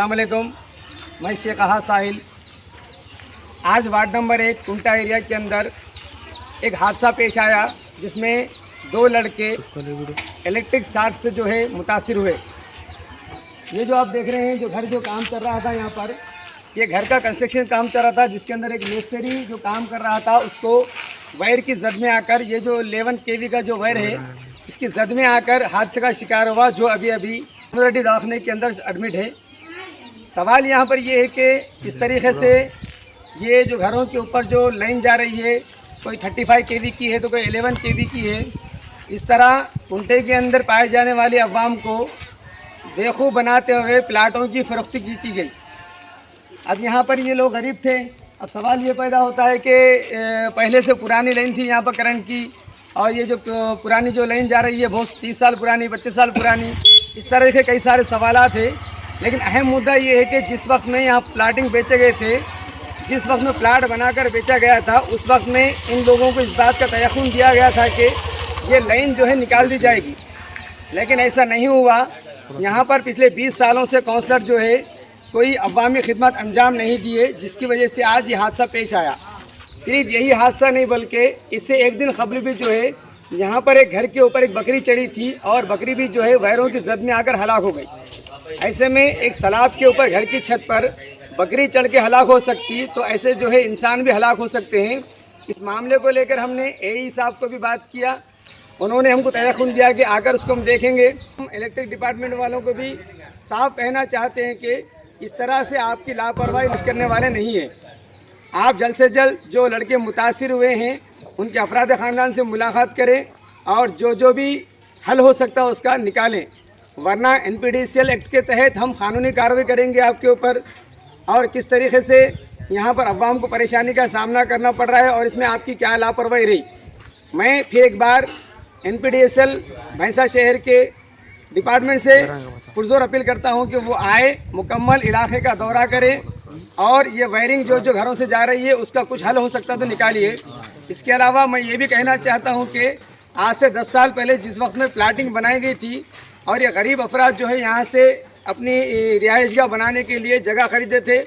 अस्सलामुअलैकुम, मैं शेख अहा साहिल। आज वार्ड नंबर 1 कुंटा एरिया के अंदर एक हादसा पेश आया जिसमें 2 लड़के इलेक्ट्रिक शॉर्ट से जो है मुतासिर हुए। ये जो आप देख रहे हैं, जो घर जो काम चल रहा था यहाँ पर, ये घर का कंस्ट्रक्शन काम चल रहा था जिसके अंदर एक मिस्त्री जो काम कर रहा था उसको वायर की जद में आकर, ये जो 11 kV का जो वायर है इसकी जद में आकर हादसे का शिकार हुआ, जो अभी अभी दवाखाने के अंदर एडमिट है। सवाल यहाँ पर ये है कि इस तरीके से ये जो घरों के ऊपर जो लाइन जा रही है, कोई 35 kV की है तो कोई 11 kV की है, इस तरह कुंटे के अंदर पाए जाने वाले अवाम को बेवकूफ़ बनाते हुए प्लाटों की फ़रोख्ती की गई। अब यहाँ पर ये लोग गरीब थे। अब सवाल ये पैदा होता है कि पहले से पुरानी लाइन थी यहाँ पर करंट की, और ये जो पुरानी जो लाइन जा रही है बहुत 30 साल पुरानी, 25 साल पुरानी, इस तरह के कई सारे सवालात थे। लेकिन अहम मुद्दा ये है कि जिस वक्त में यहाँ प्लाटिंग बेचे गए थे, जिस वक्त में प्लाट बनाकर बेचा गया था, उस वक्त में इन लोगों को इस बात का तयक़ुन दिया गया था कि ये लाइन जो है निकाल दी जाएगी, लेकिन ऐसा नहीं हुआ। यहाँ पर पिछले 20 सालों से काउंसलर जो है कोई अवामी खिदमत अंजाम नहीं दिए, जिसकी वजह से आज ये हादसा पेश आया। सिर्फ यही हादसा नहीं बल्कि इससे एक दिन कबल भी जो है यहाँ पर एक घर के ऊपर एक बकरी चढ़ी थी और बकरी भी जो है वायरों की जद में आकर हलाक हो गई। ऐसे में एक सलाब के ऊपर घर की छत पर बकरी चढ़ के हलाक हो सकती, तो ऐसे जो है इंसान भी हलाक हो सकते हैं। इस मामले को लेकर हमने एई साहब को भी बात किया, उन्होंने हमको तयक़ुन दिया कि आकर उसको हम देखेंगे। हम इलेक्ट्रिक डिपार्टमेंट वालों को भी साफ कहना चाहते हैं कि इस तरह से आपकी लापरवाही करने वाले नहीं हैं। आप जल्द से जल्द जो लड़के मुतासिर हुए हैं उनके अफराद ख़ानदान से मुलाकात करें और जो भी हल हो सकता है उसका निकालें, वरना NPDCL एक्ट के तहत हम कानूनी कार्रवाई करेंगे आपके ऊपर। और किस तरीके से यहाँ पर अवाम को परेशानी का सामना करना पड़ रहा है और इसमें आपकी क्या लापरवाही रही। मैं फिर एक बार NPDCL भैंसा शहर के डिपार्टमेंट से पुरजोर अपील करता हूँ कि वो आए, मुकम्मल इलाके का दौरा करें और ये वायरिंग जो घरों से जा रही है उसका कुछ हल हो सकता तो निकालिए। इसके अलावा मैं ये भी कहना चाहता हूँ कि आज से 10 साल पहले जिस वक्त में प्लाटिंग बनाई गई थी और ये गरीब अफराद जो है यहाँ से अपनी रिहाइशगाह बनाने के लिए जगह खरीदे थे,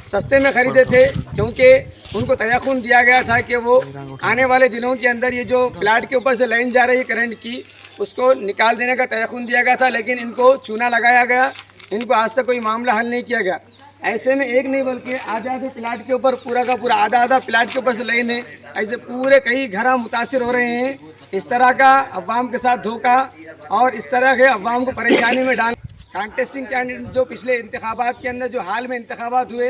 सस्ते में ख़रीदे थे, क्योंकि उनको तयक़ुन दिया गया था कि वो आने वाले दिनों के अंदर ये जो प्लाट के ऊपर से लाइन जा रही है करंट की, उसको निकाल देने का तयक़ुन दिया गया था। लेकिन इनको चूना लगाया गया, इनको आज तक कोई मामला हल नहीं किया गया। ऐसे में एक नहीं बल्कि आधे प्लाट के ऊपर पूरा का पूरा आधा प्लाट के ऊपर से लाइन है, ऐसे पूरे कई घर मुतासिर हो रहे हैं। इस तरह का अवाम के साथ धोखा और इस तरह के अवाम को परेशानी में डाल कॉन्टेस्टिंग कैंडिडेट जो पिछले इंतखाबात के अंदर जो हाल में इंतखाबात हुए,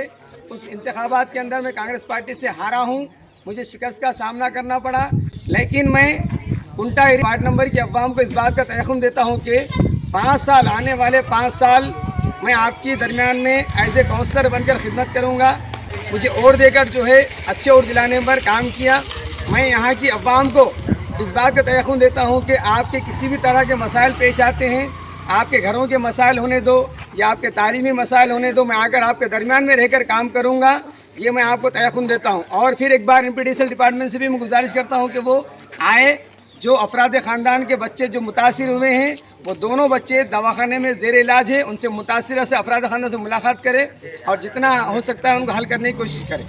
उस इंतखाबात के अंदर मैं कांग्रेस पार्टी से हारा हूं, मुझे शिकस्त का सामना करना पड़ा। लेकिन मैं कुंटा एरिया वार्ड नंबर की अवाम को इस बात का तयक़ुन देता हूं कि 5 साल, आने वाले 5 साल मैं आपकी दरमियान में एज ए काउंसलर बनकर खिदमत करूंगा। मुझे और देकर जो है अच्छे और दिलाने पर काम किया। मैं यहाँ की अवाम को इस बात का तयक़ुन देता हूँ कि आपके किसी भी तरह के मसाइल पेश आते हैं, आपके घरों के मसाइल होने दो या आपके तालीमी मसाइल होने दो, मैं आकर आपके दरमियान में रहकर काम करूँगा, ये मैं आपको तयक़ुन देता हूँ। और फिर एक बार NPDCL डिपार्टमेंट से भी मैं गुजारिश करता हूँ कि वो आए, जो अफराद ख़ानदान के बच्चे जो मुतासिर हुए हैं वो दोनों बच्चे दवाखाने में ज़ेर इलाज है, उनसे मुतासिर से अफराद ख़ानदान से मुलाकात करें और जितना हो सकता है उनको हल करने की कोशिश करें।